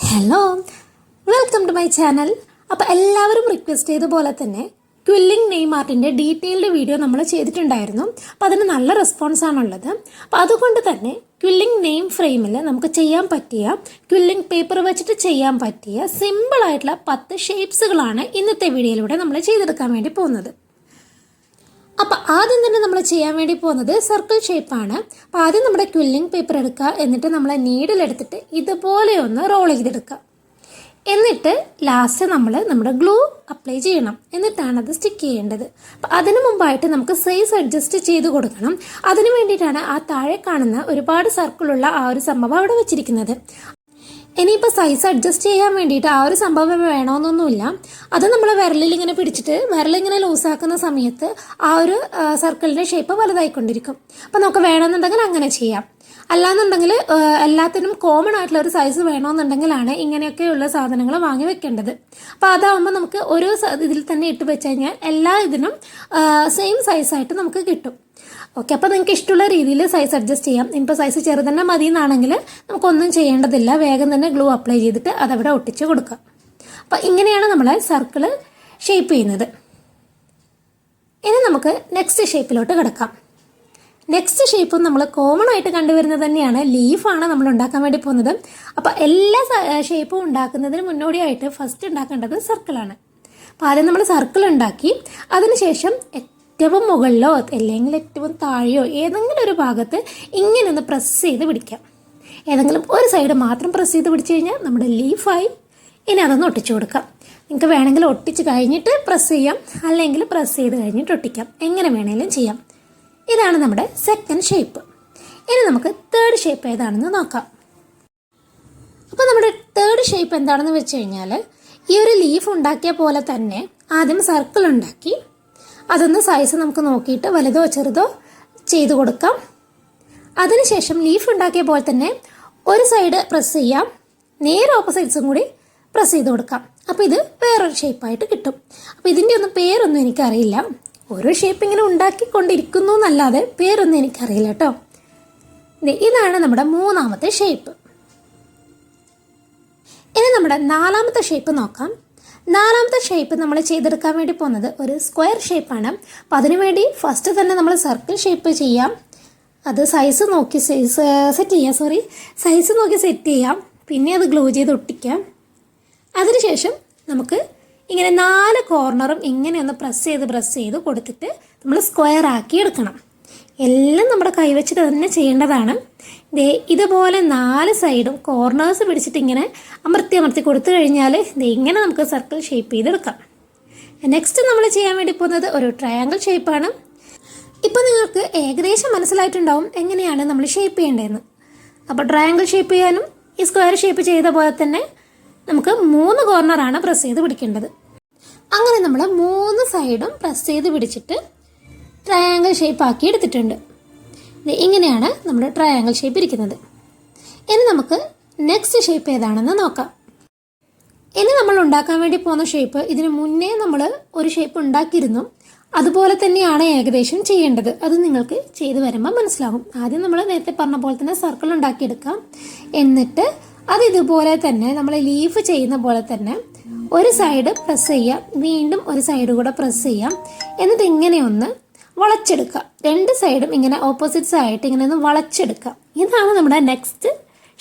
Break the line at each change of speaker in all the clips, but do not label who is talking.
Hello, welcome to my channel. അപ്പോൾ എല്ലാവരും request ചെയ്ത പോലെ തന്നെ ക്വില്ലിംഗ് നെയിം ആർട്ടിൻ്റെ ഡീറ്റെയിൽഡ് വീഡിയോ നമ്മൾ ചെയ്തിട്ടുണ്ടായിരുന്നു. അപ്പോൾ അതിന് നല്ല റെസ്പോൺസ് ആണുള്ളത്. അപ്പോൾ അതുകൊണ്ട് തന്നെ ക്വില്ലിംഗ് നെയിം ഫ്രെയിമിൽ നമുക്ക് ചെയ്യാൻ പറ്റിയ, ക്വില്ലിംഗ് പേപ്പർ വെച്ചിട്ട് ചെയ്യാൻ പറ്റിയ സിമ്പിളായിട്ടുള്ള 10 ഷേപ്സുകളാണ് ഇന്നത്തെ വീഡിയോയിലൂടെ നമ്മൾ ചെയ്തെടുക്കാൻ വേണ്ടി പോകുന്നത്. അപ്പോൾ ആദ്യം തന്നെ നമ്മൾ ചെയ്യാൻ വേണ്ടി പോകുന്നത് സർക്കിൾ ഷേപ്പാണ്. അപ്പോൾ ആദ്യം നമ്മുടെ ക്വില്ലിംഗ് പേപ്പർ എടുക്കുക, എന്നിട്ട് നമ്മൾ നീഡിലെടുത്തിട്ട് ഇതുപോലെ ഒന്ന് റോൾ ചെയ്തെടുക്കുക. എന്നിട്ട് ലാസ്റ്റ് നമ്മൾ നമ്മുടെ ഗ്ലൂ അപ്ലൈ ചെയ്യണം, എന്നിട്ടാണ് അത് സ്റ്റിക്ക് ചെയ്യേണ്ടത്. അപ്പോൾ അതിനു മുമ്പായിട്ട് നമുക്ക് സൈസ് അഡ്ജസ്റ്റ് ചെയ്ത് കൊടുക്കണം. അതിനു വേണ്ടിയിട്ടാണ് ആ താഴെ കാണുന്ന ഒരുപാട് സർക്കിളുള്ള ആ ഒരു സംഭവം അവിടെ വെച്ചിരിക്കുന്നത്. ഇനിയിപ്പോൾ സൈസ് അഡ്ജസ്റ്റ് ചെയ്യാൻ വേണ്ടിയിട്ട് ആ ഒരു സംഭവം വേണമെന്നൊന്നുമില്ല. അത് നമ്മൾ വിരലിൽ ഇങ്ങനെ പിടിച്ചിട്ട് വിരലിങ്ങനെ ലൂസാക്കുന്ന സമയത്ത് ആ ഒരു സർക്കിളിൻ്റെ ഷേപ്പ് വലുതായിക്കൊണ്ടിരിക്കും. അപ്പോൾ നമുക്ക് വേണമെന്നുണ്ടെങ്കിൽ അങ്ങനെ ചെയ്യാം. അല്ലാന്നുണ്ടെങ്കിൽ എല്ലാത്തിനും കോമൺ ആയിട്ടുള്ള ഒരു സൈസ് വേണമെന്നുണ്ടെങ്കിലാണ് ഇങ്ങനെയൊക്കെയുള്ള സാധനങ്ങൾ വാങ്ങി വെക്കേണ്ടത്. അപ്പോൾ അതാകുമ്പോൾ നമുക്ക് ഒരു ഇതിൽ തന്നെ ഇട്ട് വെച്ച് കഴിഞ്ഞാൽ എല്ലാ ഇതിനും സെയിം സൈസായിട്ട് നമുക്ക് കിട്ടും. ഓക്കെ, അപ്പോൾ നിങ്ങൾക്ക് ഇഷ്ടമുള്ള രീതിയിൽ സൈസ് അഡ്ജസ്റ്റ് ചെയ്യാം. ഇപ്പോൾ സൈസ് ചെറുതന്നെ മതി എന്നാണെങ്കിൽ നമുക്കൊന്നും ചെയ്യേണ്ടതില്ല, വേഗം തന്നെ ഗ്ലൂ അപ്ലൈ ചെയ്തിട്ട് അതവിടെ ഒട്ടിച്ച് കൊടുക്കുക. അപ്പോൾ ഇങ്ങനെയാണ് നമ്മൾ സർക്കിൾ ഷേപ്പ് ചെയ്യുന്നത്. ഇനി നമുക്ക് നെക്സ്റ്റ് ഷേപ്പിലോട്ട് കിടക്കാം. നെക്സ്റ്റ് ഷേപ്പും നമ്മൾ കോമൺ ആയിട്ട് കണ്ടുവരുന്നത് തന്നെയാണ്, ലീഫാണ് നമ്മൾ ഉണ്ടാക്കാൻ വേണ്ടി പോകുന്നത്. അപ്പോൾ എല്ലാ ഷേപ്പും ഉണ്ടാക്കുന്നതിന് മുന്നോടിയായിട്ട് ഫസ്റ്റ് ഉണ്ടാക്കേണ്ടത് സർക്കിളാണ്. അപ്പോൾ ആദ്യം നമ്മൾ സർക്കിൾ ഉണ്ടാക്കി അതിനുശേഷം ഏറ്റവും മുകളിലോ അല്ലെങ്കിൽ ഏറ്റവും താഴെയോ ഏതെങ്കിലും ഒരു ഭാഗത്ത് ഇങ്ങനെ ഒന്ന് പ്രസ് ചെയ്ത് പിടിക്കാം. ഏതെങ്കിലും ഒരു സൈഡ് മാത്രം പ്രസ് ചെയ്ത് പിടിച്ചു കഴിഞ്ഞാൽ നമ്മുടെ ലീഫായി. ഇനി അതൊന്ന് ഒട്ടിച്ചു കൊടുക്കാം. നിങ്ങൾക്ക് വേണമെങ്കിൽ ഒട്ടിച്ച് കഴിഞ്ഞിട്ട് പ്രസ് ചെയ്യാം, അല്ലെങ്കിൽ പ്രസ് ചെയ്ത് കഴിഞ്ഞിട്ട് ഒട്ടിക്കാം, എങ്ങനെ വേണമെങ്കിലും ചെയ്യാം. ഇതാണ് നമ്മുടെ സെക്കൻഡ് ഷേപ്പ്. ഇനി നമുക്ക് തേർഡ് ഷേപ്പ് ഏതാണെന്ന് നോക്കാം. അപ്പോൾ നമ്മുടെ തേർഡ് ഷേപ്പ് എന്താണെന്ന് വെച്ച് കഴിഞ്ഞാൽ, ഈ ഒരു ലീഫ് ഉണ്ടാക്കിയ പോലെ തന്നെ ആദ്യം സർക്കിൾ ഉണ്ടാക്കി അതൊന്ന് സൈസ് നമുക്ക് നോക്കിയിട്ട് വലുതോ ചെറുതോ ചെയ്ത് കൊടുക്കാം. അതിനുശേഷം ലീഫ് ഉണ്ടാക്കിയ പോലെ തന്നെ ഒരു സൈഡ് പ്രസ് ചെയ്യാം, നേരെ ഓപ്പോസിറ്റ്സും കൂടി പ്രസ് ചെയ്ത് കൊടുക്കാം. അപ്പോൾ ഇത് വേറൊരു ഷേപ്പായിട്ട് കിട്ടും. അപ്പോൾ ഇതിൻ്റെ ഒന്നും പേരൊന്നും എനിക്കറിയില്ല, ഓരോ ഷേപ്പ് ഇങ്ങനെ ഉണ്ടാക്കിക്കൊണ്ടിരിക്കുന്നു എന്നല്ലാതെ പേരൊന്നും എനിക്കറിയില്ല കേട്ടോ. ഇതാണ് നമ്മുടെ മൂന്നാമത്തെ ഷേപ്പ്. ഇനി നമ്മുടെ നാലാമത്തെ ഷേപ്പ് നോക്കാം. നാലാമത്തെ ഷേപ്പ് നമ്മൾ ചെയ്തെടുക്കാൻ വേണ്ടി പോകുന്നത് ഒരു സ്ക്വയർ ഷേപ്പാണ്. അപ്പോൾ അതിനുവേണ്ടി ഫസ്റ്റ് തന്നെ നമ്മൾ സർക്കിൾ ഷേപ്പ് ചെയ്യാം. അത് സൈസ് നോക്കി സെറ്റ് ചെയ്യാം. പിന്നെ അത് ഗ്ലൂ ചെയ്ത് ഒട്ടിക്കാം. അതിനുശേഷം നമുക്ക് ഇങ്ങനെ 4 കോർണറും ഇങ്ങനെ ഒന്ന് പ്രസ് ചെയ്ത് കൊടുത്തിട്ട് നമ്മൾ സ്ക്വയർ ആക്കി എടുക്കണം. എല്ലാം നമ്മുടെ കൈവച്ചിട്ട് തന്നെ ചെയ്യേണ്ടതാണ്. ഇതുപോലെ 4 സൈഡും കോർണേഴ്സ് പിടിച്ചിട്ട് ഇങ്ങനെ അമർത്തി കൊടുത്തു കഴിഞ്ഞാൽ ഇങ്ങനെ നമുക്ക് സർക്കിൾ ഷേപ്പ് ചെയ്തെടുക്കാം. നെക്സ്റ്റ് നമ്മൾ ചെയ്യാൻ വേണ്ടി പോകുന്നത് ഒരു ട്രയാങ്കിൾ ഷേപ്പാണ്. ഇപ്പോൾ നിങ്ങൾക്ക് ഏകദേശം മനസ്സിലായിട്ടുണ്ടാവും എങ്ങനെയാണ് നമ്മൾ ഷേപ്പ് ചെയ്യേണ്ടതെന്ന്. അപ്പോൾ ട്രയാങ്കിൾ ഷേപ്പ് ചെയ്യാനും ഈ സ്ക്വയർ ഷേപ്പ് ചെയ്ത പോലെ തന്നെ നമുക്ക് 3 കോർണറാണ് പ്രസ് ചെയ്ത് പിടിക്കേണ്ടത്. അങ്ങനെ നമ്മൾ 3 സൈഡും പ്രസ് ചെയ്ത് പിടിച്ചിട്ട് ട്രയാങ്കിൾ ഷേപ്പ് ആക്കി എടുത്തിട്ടുണ്ട്. ഇങ്ങനെയാണ് നമ്മുടെ ട്രയാങ്കിൾ ഷേപ്പ് ഇരിക്കുന്നത്. ഇനി നമുക്ക് നെക്സ്റ്റ് ഷേപ്പ് ഏതാണെന്ന് നോക്കാം. ഇനി നമ്മൾ ഉണ്ടാക്കാൻ വേണ്ടി പോകുന്ന ഷേപ്പ്, ഇതിന് മുന്നേ നമ്മൾ ഒരു ഷേപ്പ് ഉണ്ടാക്കിയിരുന്നു, അതുപോലെ തന്നെയാണ് ഏകദേശം ചെയ്യേണ്ടത്. അത് നിങ്ങൾക്ക് ചെയ്ത് വരുമ്പോൾ മനസ്സിലാകും. ആദ്യം നമ്മൾ നേരത്തെ പറഞ്ഞ പോലെ തന്നെ സർക്കിൾ ഉണ്ടാക്കിയെടുക്കാം. എന്നിട്ട് അത് ഇതുപോലെ തന്നെ നമ്മൾ ലീഫ് ചെയ്യുന്ന പോലെ തന്നെ ഒരു സൈഡ് പ്രസ് ചെയ്യാം, വീണ്ടും ഒരു സൈഡ് കൂടെ പ്രസ് ചെയ്യാം. എന്നിട്ട് ഇങ്ങനെ ഒന്ന് വളച്ചെടുക്കുക. 2 സൈഡും ഇങ്ങനെ ഓപ്പോസിറ്റ്സ് ആയിട്ട് ഇങ്ങനെ ഒന്ന് വളച്ചെടുക്കുക. ഇതാണ് നമ്മുടെ നെക്സ്റ്റ്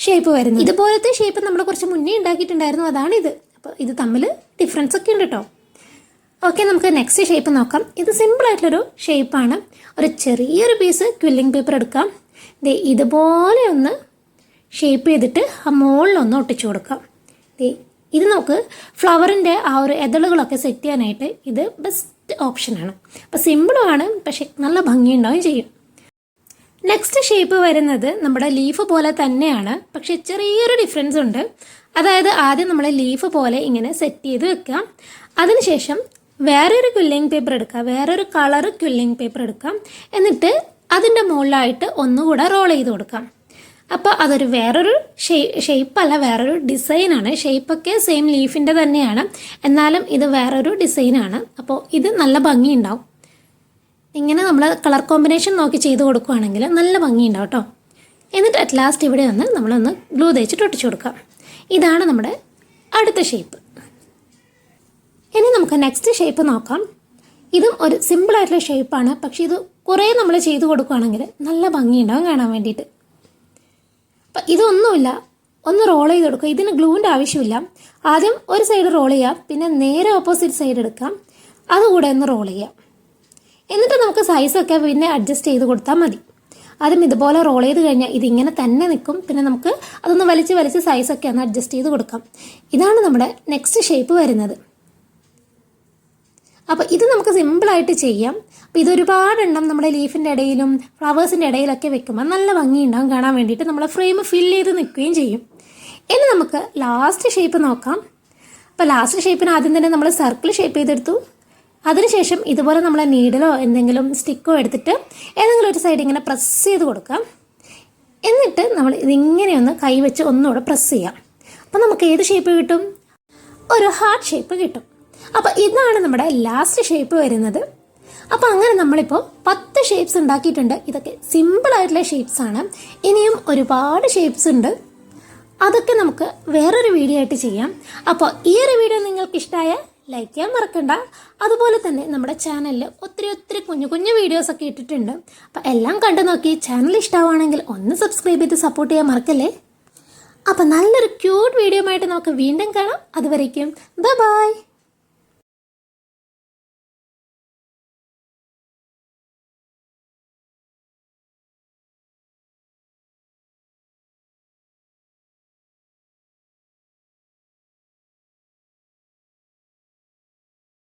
ഷേപ്പ് വരുന്നത്. ഇതുപോലത്തെ ഷേപ്പ് നമ്മൾ കുറച്ച് മുന്നേ ഉണ്ടാക്കിയിട്ടുണ്ടായിരുന്നു, അതാണിത്. അപ്പോൾ ഇത് തമ്മിൽ ഡിഫറൻസ് ഒക്കെ ഉണ്ട് കേട്ടോ. ഓക്കെ, നമുക്ക് നെക്സ്റ്റ് ഷേപ്പ് നോക്കാം. ഇത് സിമ്പിളായിട്ടുള്ളൊരു ഷേപ്പാണ്. ഒരു ചെറിയൊരു പീസ് ക്വില്ലിംഗ് പേപ്പർ എടുക്കാം. ഇതുപോലെ ഒന്ന് ഷേപ്പ് ചെയ്തിട്ട് ആ മുകളിലൊന്ന് ഒട്ടിച്ചു കൊടുക്കാം. ഇത് നമുക്ക് ഫ്ലവറിൻ്റെ ആ ഒരു എതളുകളൊക്കെ സെറ്റ് ചെയ്യാനായിട്ട് ഇത് ബെസ്റ്റ് ഓപ്ഷനാണ്. അപ്പോൾ സിമ്പിളുമാണ്, പക്ഷെ നല്ല ഭംഗിയുണ്ടാവുകയും ചെയ്യും. നെക്സ്റ്റ് ഷേപ്പ് വരുന്നത് നമ്മുടെ ലീഫ് പോലെ തന്നെയാണ്, പക്ഷെ ചെറിയൊരു ഡിഫറൻസ് ഉണ്ട്. അതായത് ആദ്യം നമ്മൾ ലീഫ് പോലെ ഇങ്ങനെ സെറ്റ് ചെയ്ത് വെക്കാം. അതിനുശേഷം വേറൊരു ക്വില്ലിംഗ് പേപ്പർ എടുക്കുക, വേറൊരു കളർ ക്വില്ലിംഗ് പേപ്പർ എടുക്കാം. എന്നിട്ട് അതിൻ്റെ മുകളിലായിട്ട് ഒന്നുകൂടെ റോൾ ചെയ്ത് കൊടുക്കാം. അപ്പോൾ അതൊരു വേറൊരു ഷേപ്പല്ല, വേറൊരു ഡിസൈനാണ്. ഷേപ്പൊക്കെ സെയിം ലീഫിൻ്റെ തന്നെയാണ്, എന്നാലും ഇത് വേറൊരു ഡിസൈനാണ്. അപ്പോൾ ഇത് നല്ല ഭംഗിയുണ്ടാവും. ഇങ്ങനെ നമ്മൾ കളർ കോമ്പിനേഷൻ നോക്കി ചെയ്ത് കൊടുക്കുകയാണെങ്കിൽ നല്ല ഭംഗിയുണ്ടാവും കേട്ടോ. എന്നിട്ട് അറ്റ് ലാസ്റ്റ് ഇവിടെ നമ്മളൊന്ന് ഗ്ലൂ തേച്ചിട്ട് ഒട്ടിച്ചു കൊടുക്കാം. ഇതാണ് നമ്മുടെ അടുത്ത ഷേപ്പ്. ഇനി നമുക്ക് നെക്സ്റ്റ് ഷേപ്പ് നോക്കാം. ഇതും ഒരു സിമ്പിളായിട്ടുള്ള ഷേപ്പാണ്, പക്ഷേ ഇത് കുറേ നമ്മൾ ചെയ്ത് കൊടുക്കുകയാണെങ്കിൽ നല്ല ഭംഗിയുണ്ടാവും കാണാൻ വേണ്ടിയിട്ട്. അപ്പം ഇതൊന്നുമില്ല, ഒന്ന് റോൾ ചെയ്ത് കൊടുക്കുക. ഇതിന് ഗ്ലൂവിൻ്റെ ആവശ്യമില്ല. ആദ്യം ഒരു സൈഡ് റോൾ ചെയ്യാം, പിന്നെ നേരെ ഓപ്പോസിറ്റ് സൈഡ് എടുക്കാം, അതുകൂടെ ഒന്ന് റോൾ ചെയ്യാം. എന്നിട്ട് നമുക്ക് സൈസൊക്കെ പിന്നെ അഡ്ജസ്റ്റ് ചെയ്ത് കൊടുത്താൽ മതി. ആദ്യം ഇതുപോലെ റോൾ ചെയ്ത് കഴിഞ്ഞാൽ ഇതിങ്ങനെ തന്നെ നിൽക്കും. പിന്നെ നമുക്ക് അതൊന്ന് വലിച്ച് സൈസൊക്കെ ഒന്ന് അഡ്ജസ്റ്റ് ചെയ്ത് കൊടുക്കാം. ഇതാണ് നമ്മുടെ നെക്സ്റ്റ് ഷേപ്പ് വരുന്നത്. അപ്പോൾ ഇത് നമുക്ക് സിമ്പിളായിട്ട് ചെയ്യാം. അപ്പോൾ ഇതൊരുപാടെണ്ണം നമ്മുടെ ലീഫിൻ്റെ ഇടയിലും ഫ്ലവേഴ്സിൻ്റെ ഇടയിലൊക്കെ വെക്കുമ്പോൾ നല്ല ഭംഗിയുണ്ടാകും കാണാൻ വേണ്ടിയിട്ട്. നമ്മളെ ഫ്രെയിം ഫില്ല് ചെയ്ത് നിൽക്കുകയും ചെയ്യും. ഇനി നമുക്ക് ലാസ്റ്റ് ഷേപ്പ് നോക്കാം. അപ്പോൾ ലാസ്റ്റ് ഷേപ്പിന് ആദ്യം തന്നെ നമ്മൾ സർക്കിൾ ഷേപ്പ് ചെയ്തെടുത്തു. അതിനുശേഷം ഇതുപോലെ നമ്മൾ നീഡിലോ എന്തെങ്കിലും സ്റ്റിക്കോ എടുത്തിട്ട് ഏതെങ്കിലും ഒരു സൈഡ് ഇങ്ങനെ പ്രസ് ചെയ്ത് കൊടുക്കാം. എന്നിട്ട് നമ്മൾ ഇതിങ്ങനെയൊന്ന് കൈ വെച്ച് ഒന്നുകൂടെ പ്രസ് ചെയ്യാം. അപ്പോൾ നമുക്ക് ഏത് ഷേപ്പ് കിട്ടും? ഒരു ഹാർട്ട് ഷേപ്പ് കിട്ടും. അപ്പോൾ ഇതാണ് നമ്മുടെ ലാസ്റ്റ് ഷേപ്പ് വരുന്നത്. അപ്പോൾ അങ്ങനെ നമ്മളിപ്പോൾ 10 ഷേപ്സ് ഉണ്ടാക്കിയിട്ടുണ്ട്. ഇതൊക്കെ സിമ്പിളായിട്ടുള്ള ഷേപ്സാണ്. ഇനിയും ഒരുപാട് ഷേപ്സ് ഉണ്ട്. അതൊക്കെ നമുക്ക് വേറൊരു വീഡിയോ ആയിട്ട് ചെയ്യാം. അപ്പോൾ ഈ ഒരു വീഡിയോ നിങ്ങൾക്ക് ഇഷ്ടമായ ലൈക്ക് ചെയ്യാൻ മറക്കണ്ട. അതുപോലെ തന്നെ നമ്മുടെ ചാനലിൽ ഒത്തിരി കുഞ്ഞു വീഡിയോസൊക്കെ ഇട്ടിട്ടുണ്ട്. അപ്പോൾ എല്ലാം കണ്ടു നോക്കി ചാനൽ ഇഷ്ടമാണെങ്കിൽ ഒന്ന് സബ്സ്ക്രൈബ് ചെയ്ത് സപ്പോർട്ട് ചെയ്യാൻ മറക്കല്ലേ. അപ്പോൾ നല്ലൊരു ക്യൂട്ട് വീഡിയോ ആയിട്ട് നമുക്ക് വീണ്ടും കാണാം. അതുവരേക്കും ബൈ.